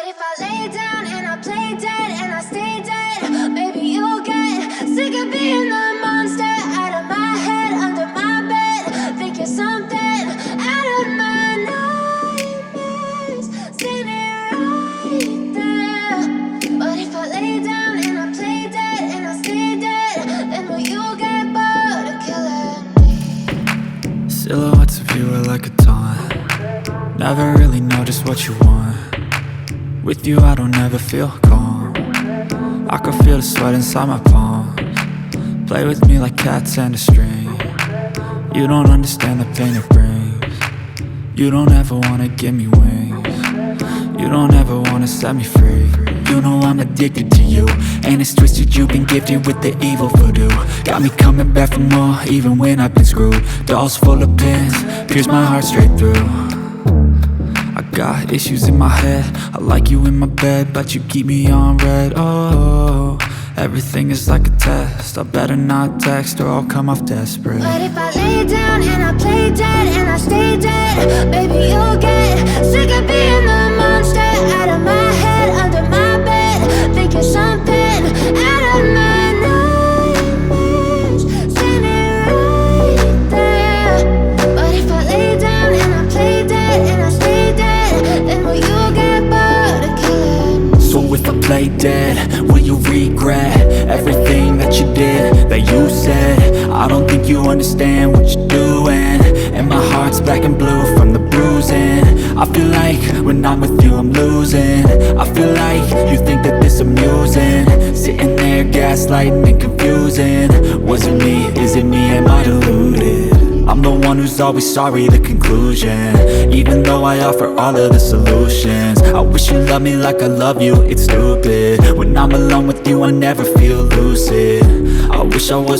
if I lay down and I play dead and I stay dead? Maybe you'll get sick of being the monster out of my head, under my bed. Think you're something out of my nightmares, standing right there. But if I lay down and I play dead and I stay dead, then will you get bored of killing me? Silhouettes of you are like a taunt. Never really know just what you want. With you I don't ever feel calm. I can feel the sweat inside my palms. Play with me like cats and a string. You don't understand the pain it brings. You don't ever wanna give me wings. You don't ever wanna set me free. You know I'm addicted to you, and it's twisted, you've been gifted with the evil voodoo. Got me coming back for more, even when I've been screwed. Dolls full of pins, pierce my heart straight through. I got issues in my head, I like you in my bed, but you keep me on red. Oh, everything is like a test, I better not text or I'll come off desperate. But if I lay down and I play dead and I stay dead, baby you'll get sick of being the monster out of my head, under my bed. Think you're something out of my nightmares, standing right there. But if I lay down and I play dead and I stay dead, then will you get bored of killing me? So if I play dead, will you regret everything that you did, that you said? I don't think you understand what you're doing, and my heart's black and blue from the bruising. I feel like when I'm with you I'm losing. I feel like you think that this amusing, sitting there gaslighting and confusing. Was it me? Is it me? Am I deluded? I'm the one who's always sorry, the conclusion, even though I offer all of the solutions. I wish you loved me like I love you, it's stupid. When I'm alone with you I never feel lucid. I wish I was